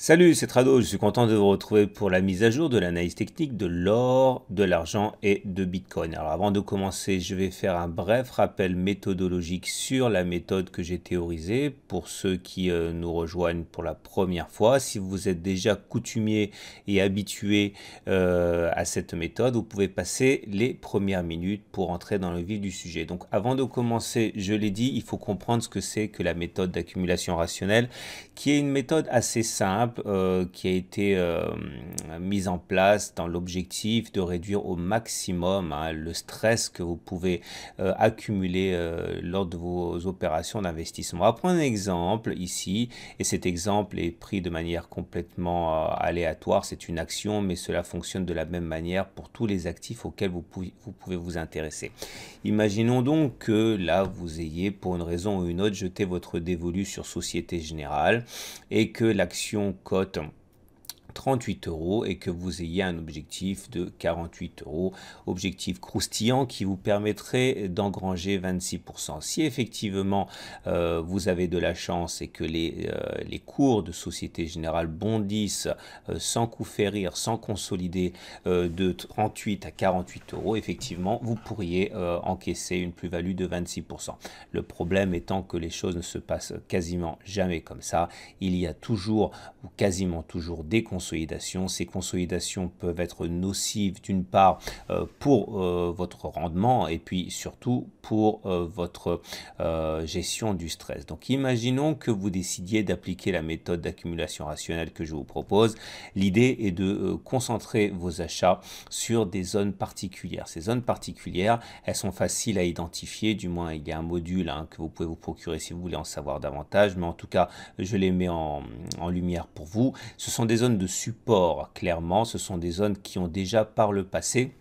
Salut, c'est Trado, je suis content de vous retrouver pour la mise à jour de l'analyse technique de l'or, de l'argent et de Bitcoin. Alors avant de commencer, je vais faire un bref rappel méthodologique sur la méthode que j'ai théorisée pour ceux qui nous rejoignent pour la première fois. Si vous êtes déjà coutumier et habitué à cette méthode, vous pouvez passer les premières minutes pour entrer dans le vif du sujet. Donc avant de commencer, je l'ai dit, il faut comprendre ce que c'est que la méthode d'accumulation rationnelle, qui est une méthode assez simple qui a été mise en place dans l'objectif de réduire au maximum le stress que vous pouvez accumuler lors de vos opérations d'investissement. On va prendre un exemple ici, et cet exemple est pris de manière complètement aléatoire. C'est une action, mais cela fonctionne de la même manière pour tous les actifs auxquels vous pouvez vous intéresser. Imaginons donc que là, vous ayez, pour une raison ou une autre, jeté votre dévolu sur Société Générale et que l'action cote 38 euros et que vous ayez un objectif de 48 euros, objectif croustillant qui vous permettrait d'engranger 26%. Si effectivement vous avez de la chance et que les cours de Société Générale bondissent sans coup férir, sans consolider de 38 à 48 euros, effectivement vous pourriez encaisser une plus-value de 26%. Le problème étant que les choses ne se passent quasiment jamais comme ça. Il y a toujours ou quasiment toujours des consolidations. Ces consolidations peuvent être nocives d'une part pour votre rendement et puis surtout pour votre gestion du stress. Donc imaginons que vous décidiez d'appliquer la méthode d'accumulation rationnelle que je vous propose. L'idée est de concentrer vos achats sur des zones particulières. Ces zones particulières, elles sont faciles à identifier, du moins il y a un module que vous pouvez vous procurer si vous voulez en savoir davantage, mais en tout cas je les mets en lumière pour vous. Ce sont des zones de support, clairement, ce sont des zones qui ont déjà par le passé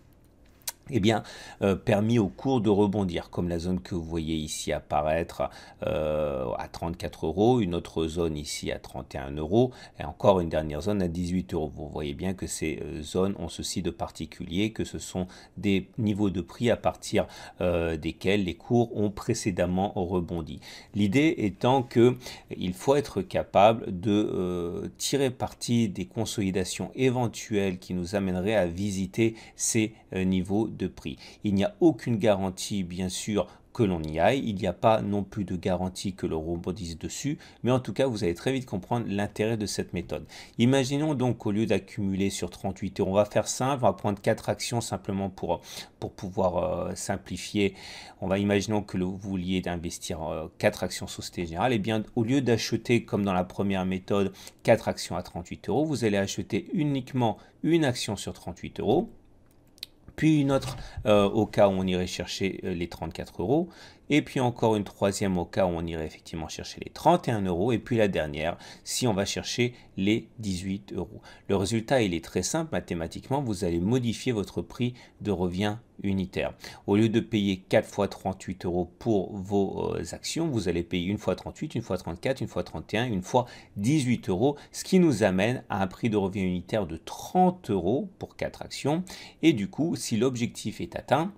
permis au cours de rebondir, comme la zone que vous voyez ici apparaître à 34 euros, une autre zone ici à 31 euros, et encore une dernière zone à 18 euros. Vous voyez bien que ces zones ont ceci de particulier, que ce sont des niveaux de prix à partir desquels les cours ont précédemment rebondi. L'idée étant que il faut être capable de tirer parti des consolidations éventuelles qui nous amèneraient à visiter ces niveaux de prix. Il n'y a aucune garantie, bien sûr, que l'on y aille. Il n'y a pas non plus de garantie que l'on rebondisse dessus, mais en tout cas, vous allez très vite comprendre l'intérêt de cette méthode. Imaginons donc qu'au lieu d'accumuler sur 38 euros, on va faire simple, on va prendre 4 actions simplement pour pouvoir simplifier. On va imaginons que vous vouliez investir 4 actions Société Générale. Et bien, au lieu d'acheter, comme dans la première méthode, 4 actions à 38 euros, vous allez acheter uniquement une action sur 38 euros. Puis une autre au cas où on irait chercher les 34 euros, et puis encore une troisième au cas où on irait effectivement chercher les 31 euros, et puis la dernière si on va chercher les 18 euros. Le résultat, il est très simple mathématiquement, vous allez modifier votre prix de revient unitaire. Au lieu de payer 4 fois 38 euros pour vos actions, vous allez payer une fois 38, une fois 34, une fois 31, une fois 18 euros, ce qui nous amène à un prix de revient unitaire de 30 euros pour 4 actions. Et du coup, si l'objectif est atteint,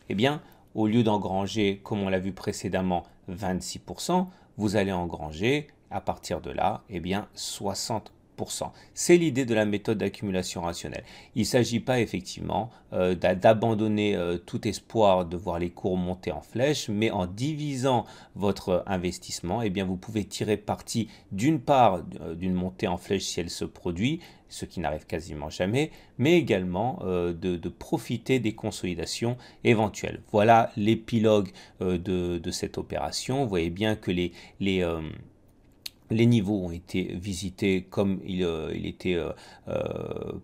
eh bien, au lieu d'engranger, comme on l'a vu précédemment, 26%, vous allez engranger, à partir de là, eh bien, 60%. C'est l'idée de la méthode d'accumulation rationnelle. Il ne s'agit pas effectivement d'abandonner tout espoir de voir les cours monter en flèche, mais en divisant votre investissement, eh bien, vous pouvez tirer parti d'une part d'une montée en flèche si elle se produit, ce qui n'arrive quasiment jamais, mais également de profiter des consolidations éventuelles. Voilà l'épilogue de cette opération. Vous voyez bien que les niveaux ont été visités comme il était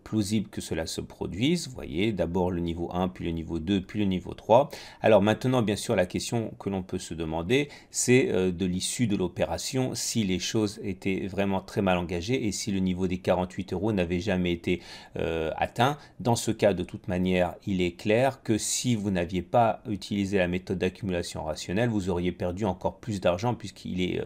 plausible que cela se produise. Vous voyez, d'abord le niveau 1, puis le niveau 2, puis le niveau 3. Alors maintenant, bien sûr, la question que l'on peut se demander, c'est de l'issue de l'opération, si les choses étaient vraiment très mal engagées et si le niveau des 48 euros n'avait jamais été atteint. Dans ce cas, de toute manière, il est clair que si vous n'aviez pas utilisé la méthode d'accumulation rationnelle, vous auriez perdu encore plus d'argent puisqu'il est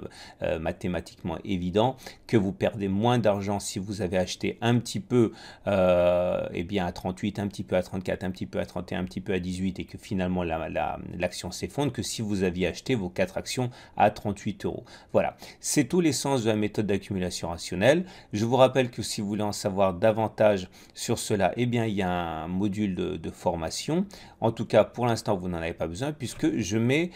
mathématiquement pratiquement évident que vous perdez moins d'argent si vous avez acheté un petit peu eh bien à 38, un petit peu à 34, un petit peu à 31, un petit peu à 18 et que finalement l'action s'effondre que si vous aviez acheté vos 4 actions à 38 euros. Voilà, c'est tout l'essence de la méthode d'accumulation rationnelle. Je vous rappelle que si vous voulez en savoir davantage sur cela, eh bien il y a un module de formation. En tout cas, pour l'instant, vous n'en avez pas besoin puisque je mets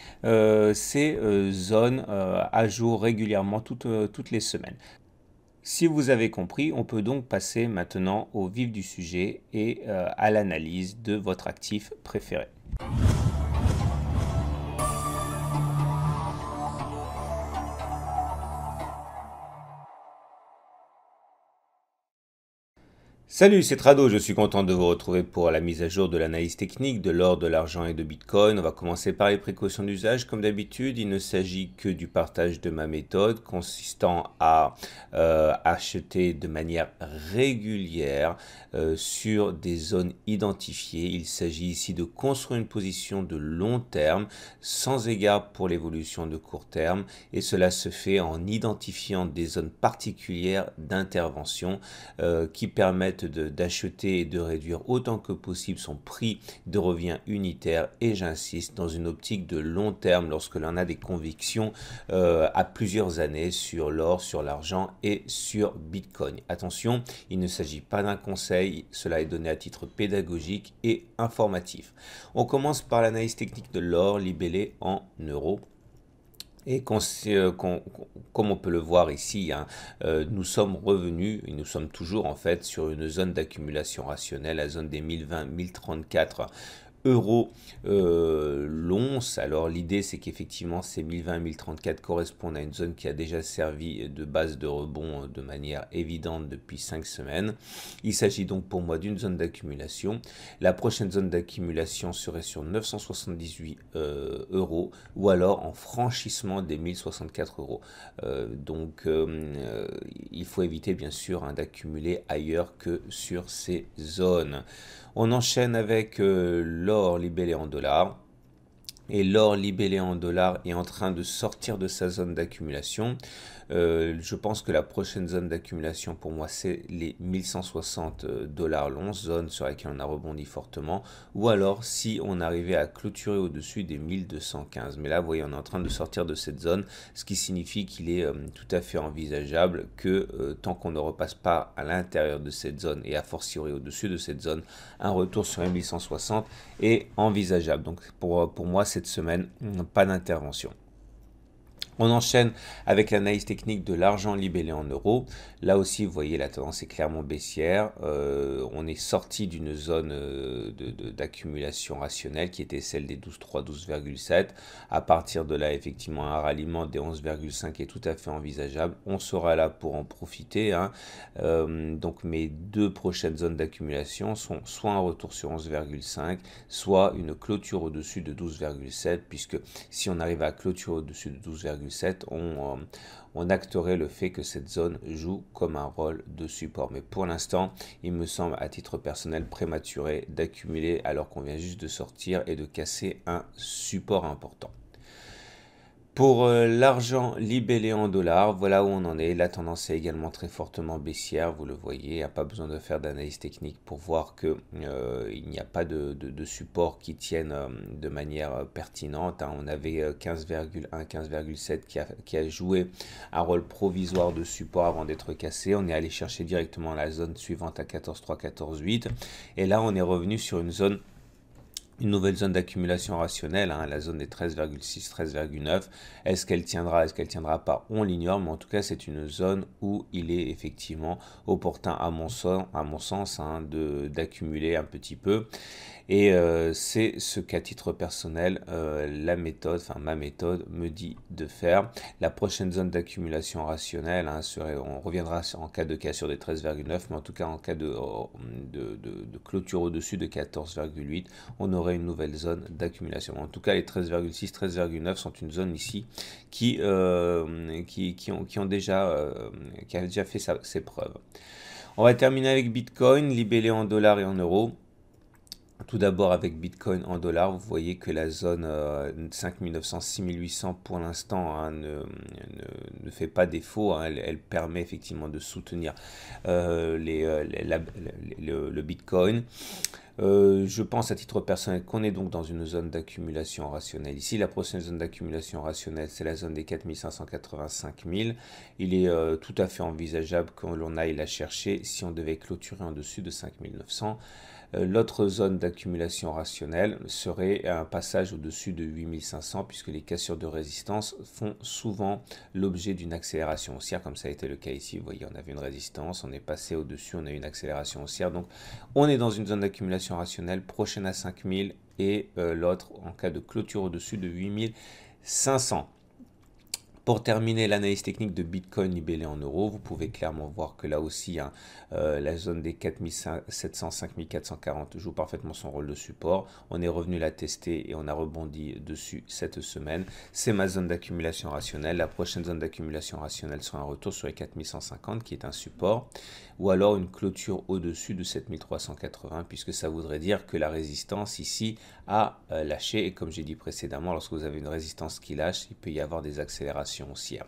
ces zones à jour régulièrement toutes les semaines. Si vous avez compris, on peut donc passer maintenant au vif du sujet et à l'analyse de votre actif préféré. Salut, c'est Trado, je suis content de vous retrouver pour la mise à jour de l'analyse technique de l'or, de l'argent et de Bitcoin. On va commencer par les précautions d'usage. Comme d'habitude, il ne s'agit que du partage de ma méthode consistant à acheter de manière régulière sur des zones identifiées. Il s'agit ici de construire une position de long terme sans égard pour l'évolution de court terme et cela se fait en identifiant des zones particulières d'intervention qui permettent d'acheter et de réduire autant que possible son prix de revient unitaire et j'insiste dans une optique de long terme lorsque l'on a des convictions à plusieurs années sur l'or, sur l'argent et sur Bitcoin. Attention, il ne s'agit pas d'un conseil, cela est donné à titre pédagogique et informatif. On commence par l'analyse technique de l'or libellé en euros. Et comme on peut le voir ici, hein, nous sommes revenus, et nous sommes toujours en fait sur une zone d'accumulation rationnelle, la zone des 1020-1034 euros l'once. Alors l'idée c'est qu'effectivement ces 1020 1034 correspondent à une zone qui a déjà servi de base de rebond de manière évidente depuis 5 semaines. Il s'agit donc pour moi d'une zone d'accumulation. La prochaine zone d'accumulation serait sur 978 euros ou alors en franchissement des 1064 euros. Il faut éviter bien sûr hein, d'accumuler ailleurs que sur ces zones. On enchaîne avec l'or libellé en dollars. Et l'or libellé en dollars est en train de sortir de sa zone d'accumulation. Je pense que la prochaine zone d'accumulation pour moi c'est les 1160 dollars l'once, zone sur laquelle on a rebondi fortement, ou alors si on arrivait à clôturer au-dessus des 1215. Mais là vous voyez on est en train de sortir de cette zone, ce qui signifie qu'il est tout à fait envisageable que tant qu'on ne repasse pas à l'intérieur de cette zone et a fortiori au-dessus de cette zone, un retour sur 1160 est envisageable. Donc pour moi cette semaine, pas d'intervention. On enchaîne avec l'analyse technique de l'argent libellé en euros. Là aussi, vous voyez, la tendance est clairement baissière. On est sorti d'une zone d'accumulation rationnelle qui était celle des 12,3, 12,7. À partir de là, effectivement, un ralliement des 11,5 est tout à fait envisageable. On sera là pour en profiter. Hein. Donc mes deux prochaines zones d'accumulation sont soit un retour sur 11,5, soit une clôture au-dessus de 12,7, puisque si on arrive à clôturer au-dessus de 12,7, on acterait le fait que cette zone joue comme un rôle de support. Mais pour l'instant, il me semble à titre personnel prématuré d'accumuler alors qu'on vient juste de sortir et de casser un support important. Pour l'argent libellé en dollars, voilà où on en est. La tendance est également très fortement baissière, vous le voyez. Il n'y a pas besoin de faire d'analyse technique pour voir qu'il n'y a pas de support qui tienne de manière pertinente. Hein. On avait 15,1, 15,7 qui a joué un rôle provisoire de support avant d'être cassé. On est allé chercher directement la zone suivante à 14,3, 14,8. Et là, on est revenu sur une nouvelle zone d'accumulation rationnelle, hein, la zone des 13,6, 13,9. Est-ce qu'elle tiendra pas? On l'ignore, mais en tout cas, c'est une zone où il est effectivement opportun, à mon sens hein, d'accumuler un petit peu. Et c'est ce qu'à titre personnel, ma méthode me dit de faire. La prochaine zone d'accumulation rationnelle hein, on reviendra en cas de cassure des 13,9, mais en tout cas en cas de clôture au-dessus de 14,8, on aurait une nouvelle zone d'accumulation. En tout cas, les 13,6, 13,9 sont une zone ici qui a déjà fait ses preuves. On va terminer avec Bitcoin, libellé en dollars et en euros. Tout d'abord avec Bitcoin en dollars, vous voyez que la zone 5900-6800 pour l'instant hein, ne fait pas défaut, hein, elle permet effectivement de soutenir le Bitcoin. Je pense à titre personnel qu'on est donc dans une zone d'accumulation rationnelle. Ici, la prochaine zone d'accumulation rationnelle, c'est la zone des 4585 000. Il est tout à fait envisageable que l'on aille la chercher si on devait clôturer en dessus de 5900. L'autre zone d'accumulation rationnelle serait un passage au-dessus de 8500 puisque les cassures de résistance font souvent l'objet d'une accélération haussière comme ça a été le cas ici. Vous voyez, on avait une résistance, on est passé au-dessus, on a eu une accélération haussière. Donc, on est dans une zone d'accumulation rationnelle prochaine à 5000 et l'autre en cas de clôture au-dessus de 8500. Pour terminer l'analyse technique de Bitcoin libellé en euros, vous pouvez clairement voir que là aussi, hein, la zone des 4700-5440 joue parfaitement son rôle de support. On est revenu la tester et on a rebondi dessus cette semaine. C'est ma zone d'accumulation rationnelle. La prochaine zone d'accumulation rationnelle sera un retour sur les 4150 qui est un support ou alors une clôture au-dessus de 7380 puisque ça voudrait dire que la résistance ici a lâché et comme j'ai dit précédemment, lorsque vous avez une résistance qui lâche, il peut y avoir des accélérations haussière.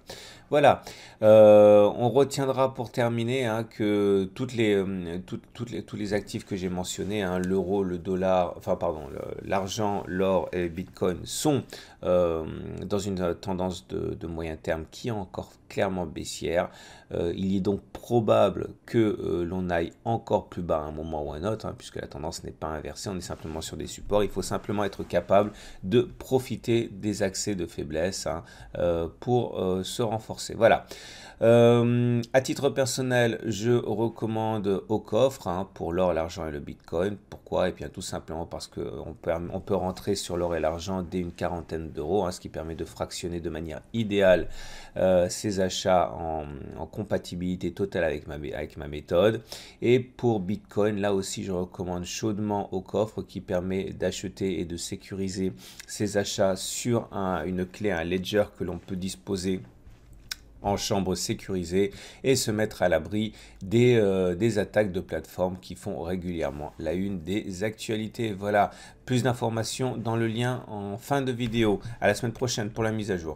Voilà, on retiendra pour terminer hein, que tous les actifs que j'ai mentionnés, hein, l'euro, le dollar, enfin pardon, l'argent, l'or et Bitcoin sont dans une tendance de moyen terme qui est encore clairement baissière. Il est donc probable que l'on aille encore plus bas à un moment ou à un autre, hein, puisque la tendance n'est pas inversée, on est simplement sur des supports. Il faut simplement être capable de profiter des accès de faiblesse hein, pour se renforcer. Voilà. À titre personnel, je recommande au coffre hein, pour l'or, l'argent et le Bitcoin. Pourquoi? Et bien tout simplement parce qu'on peut rentrer sur l'or et l'argent dès une quarantaine d'euros, hein, ce qui permet de fractionner de manière idéale ces achats en compatibilité totale avec ma méthode. Et pour Bitcoin, là aussi, je recommande chaudement au coffre qui permet d'acheter et de sécuriser ces achats sur une clé, un ledger que l'on peut disposer en chambre sécurisée et se mettre à l'abri des attaques de plateformes qui font régulièrement la une des actualités. Voilà, plus d'informations dans le lien en fin de vidéo. À la semaine prochaine pour la mise à jour.